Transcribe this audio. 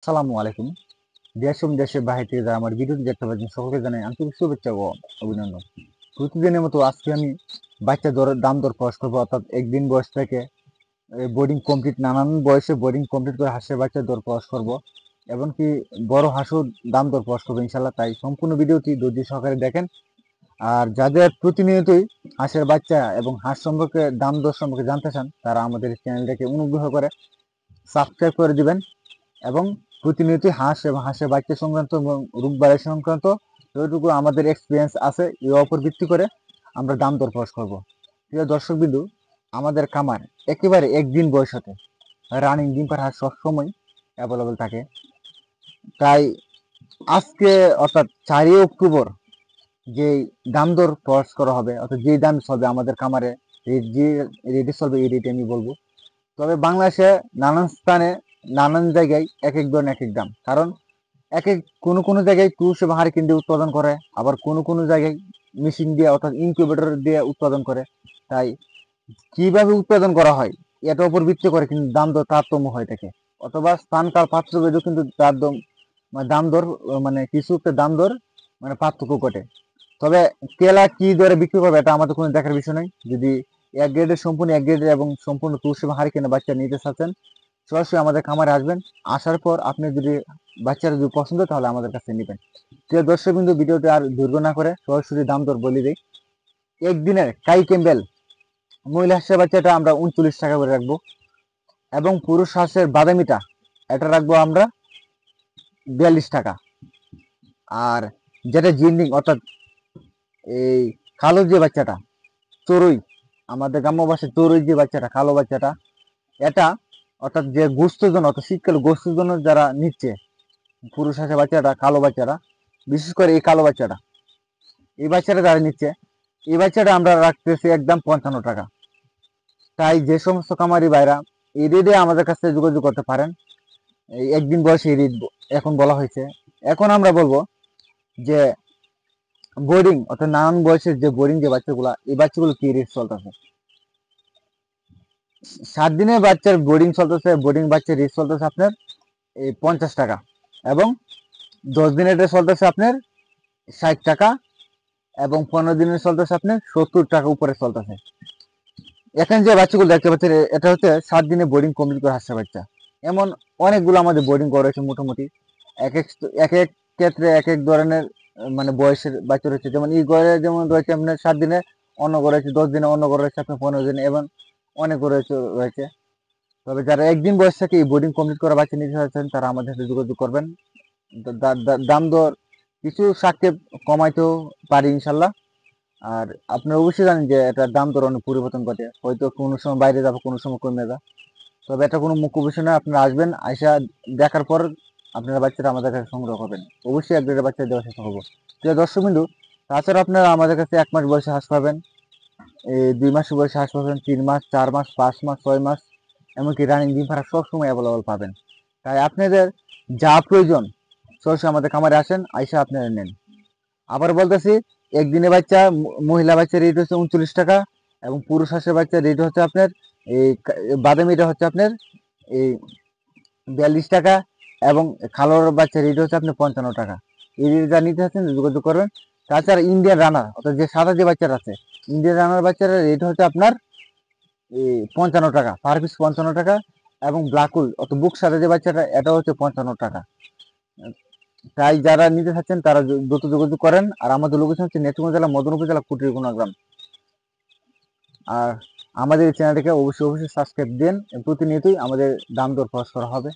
আসসালামু আলাইকুম। দেশ এবং দেশের বাইরে থেকে যারা আমার ভিডিওটি দেখতে পাচ্ছেন সকলকে জানাই আন্তরিক শুভেচ্ছা ও অভিনন্দন। প্রতিদিনের মতো আজকে আমি বাচ্চা দাম দর প্রকাশ করবো, অর্থাৎ একদিন বয়স থেকে বোর্ডিং কমপ্লিট, নানান বয়সে বোর্ডিং কমপ্লিট করে হাঁসের বাচ্চার দর প্রকাশ করবো, এমনকি বড় হাঁসও দাম দর প্রকাশ করবো ইনশাল্লাহ। তাই সম্পূর্ণ ভিডিওটি ধৈর্য সহকারে দেখেন। আর যাদের প্রতিনিয়তই হাঁসের বাচ্চা এবং হাঁস সম্পর্কে দাম দর সম্পর্কে জানতে চান, তারা আমাদের চ্যানেলটাকে অনুগ্রহ করে সাবস্ক্রাইব করে দিবেন এবং প্রতিনিয়ত হাঁস এবং হাঁসের বাচ্চা সংক্রান্ত এবং রোগবালাই সংক্রান্ত যতটুকু আমাদের এক্সপিরিয়েন্স আছে এর উপর ভিত্তি করে আমরা দাম দর প্রকাশ করবো। প্রিয় দর্শক বিন্দু, আমাদের খামার একেবারে একদিন বয়স হতে রানিং ডিম পাড়া হাঁস সবসময় অ্যাভেলেবল থাকে। তাই আজকে অর্থাৎ 4 অক্টোবর যে দাম দর প্রকাশ করা হবে, অর্থাৎ যে দাম চলবে আমাদের খামারে, যে রেটে চলবে এই রেটে আমি বলবো। তবে বাংলাদেশে নানান স্থানে নানান জায়গায় এক এক ধরনের এক এক দাম, কারণ এক এক কোনো জায়গায় পুরুষ এবং হারিকেন দিয়ে উৎপাদন করে, আবার কোনো জায়গায় মেশিন দিয়ে অর্থাৎ ইনকিউবেটর দিয়ে উৎপাদন করে। তাই কিভাবে উৎপাদন করা হয় এটার উপর ভিত্তি করে কিন্তু দাম দর তারতম্য হয়ে থাকে, অথবা স্থান কাল পাত্র ভেদেও কিন্তু তার দাম দর মানে কিছু একটা দাম দর মানে পার্থক্য ঘটে। তবে কেলা কি দরে বিক্রি করবে এটা আমাদের কোনো দেখার বিষয় নয়। যদি এক গ্রেডের সম্পূর্ণ এক গ্রেডের এবং সম্পূর্ণ পুরুষ এবং হারিকেনের বাচ্চা নিতে চাচ্ছেন, সরাসরি আমাদের খামারে আসবেন। আসার পর আপনি যদি বাচ্চারা যদি পছন্দ তাহলে আমাদের কাছে নেবেন। প্রিয় দর্শক বিন্দু, ভিডিওটি আর দীর্ঘ না করে সরাসরি দাম দর বলে দিই। একদিনের কাই ক্যাম্বেল মহিলা হাঁসের বাচ্চাটা আমরা 39 টাকা করে রাখবো, এবং পুরুষ হাঁসের বাদামিটা এটা রাখবো আমরা 42 টাকা। আর যেটা জিন্ডিং অর্থাৎ এই কালো যে বাচ্চাটা চড়ুই, আমাদের গ্রাম্য ভাষায় চড়ুই যে বাচ্চাটা কালো বাচ্চাটা, এটা অর্থাৎ যে গোস্তের জন্য অর্থাৎ শীতকালে গোস্তের জন্য যারা নিচ্ছে পুরুষ হাঁসের বাচ্চাটা কালো বাচ্চাটা, বিশেষ করে এই কালো বাচ্চাটা, এই বাচ্চাটা যারা নিচ্ছে এই বাচ্চাটা আমরা রাখতেছি একদম 55 টাকা। তাই যে সমস্ত কামারি ভাইরা এই রেটে আমাদের কাছে যোগাযোগ করতে পারেন। এই একদিন বয়সে এই রেট এখন বলা হয়েছে। এখন আমরা বলবো যে বোর্ডিং অর্থাৎ নানান বয়সের যে বোর্ডিং যে বাচ্চাগুলা, এই বাচ্চাগুলো কি রেট চলতেছে। 7 দিনের বাচ্চার বোর্ডিং চলতেছে, বোর্ডিং বাচ্চার রেট চলতেছে আপনার এই 50 টাকা, এবং 10 দিনের চলতেছে আপনার 60 টাকা, এবং 15 দিনের চলতেছে আপনার 70 টাকা উপরে চলতেছে। এখানে যে বাচ্চাগুলো দেখতে পাচ্ছেন এটা হচ্ছে 7 দিনে বোর্ডিং কমপ্লিট করে হাঁসের বাচ্চা। এমন অনেকগুলো আমাদের বোর্ডিং করেছে মোটামুটি। এক এক এক এক ক্ষেত্রে এক এক ধরনের মানে বয়সের বাচ্চা রয়েছে। যেমন এই ঘরে যেমন রয়েছে আপনার 7 দিনে, অন্য ঘরে রয়েছে 10 দিনে, অন্য ঘরে রয়েছে আপনার 15 দিনে, এবং অনেক রয়েছে। তবে যারা একদিন বয়স থেকে এই বোর্ডিং কমপ্লিট করা বাচ্চা নিতে চাচ্ছেন তারা আমাদের সাথে যোগাযোগ করবেন। দাম দর কিছু সাক্ষেপ কমাইতেও পারি ইনশাল্লাহ। আর আপনারা অবশ্যই জানেন যে এটার দাম দর অনেক পরিবর্তন ঘটে, হয়তো কোনো সময় বাইরে যাবে, কোনো সময় কমে যাবে। তবে এটা কোনো মুখ্য বিষয় নয়, আপনারা আসবেন, আইসা দেখার পর আপনারা বাচ্চাটা আমাদের কাছে সংগ্রহ করবেন। অবশ্যই এক দেড় বাচ্চা দেওয়ার চেষ্টা করবো। প্রিয় দর্শক বিন্দু, তাছাড়া আপনারা আমাদের কাছে 1 মাস বয়সে হাঁস পাবেন, এই 2 মাস বয়সে হাঁস পাবেন, 3 মাস, 4 মাস, 5 মাস, 6 মাস, এমনকি রানিং ডিম পাড়া সবসময় অ্যাভেলেবল পাবেন। তাই আপনাদের যা প্রয়োজন সরাসরি আমাদের খামারে আসেন, আইসা আপনারা নেন। আবার বলতেছি, একদিনে বাচ্চা মহিলা বাচ্চার রেট হচ্ছে 39 টাকা, এবং পুরুষ হাঁসের বাচ্চার রেট হচ্ছে আপনার এই বাদামিটা হচ্ছে আপনার এই 42 টাকা, এবং খালোর বাচ্চার রেট হচ্ছে আপনার 55 টাকা। এই রেট যা নিতে হচ্ছেন যোগাযোগ করবেন। তাছাড়া ইন্ডিয়ান রানার অর্থাৎ যে সাদা যে বাচ্চারা আছে, ইন্ডিয়ান রানার বাচ্চার রেট হচ্ছে আপনার এই 55 টাকা, পার পিস 55 টাকা, এবং ব্লাকুল অর্থাৎ বুক সাদা যে বাচ্চাটা এটা হচ্ছে 55 টাকা। তাই যারা নিতে চাচ্ছেন তারা দ্রুত যোগাযোগ করেন। আর আমাদের লোকেশন হচ্ছে নেত্রকোনা জেলা মদন উপজেলা কুটিরকোনা গ্রাম। আর আমাদের এই চ্যানেলটিকে অবশ্যই সাবস্ক্রাইব দেন, প্রতিনিয়তই আমাদের দাম দর প্রকাশ করা হবে।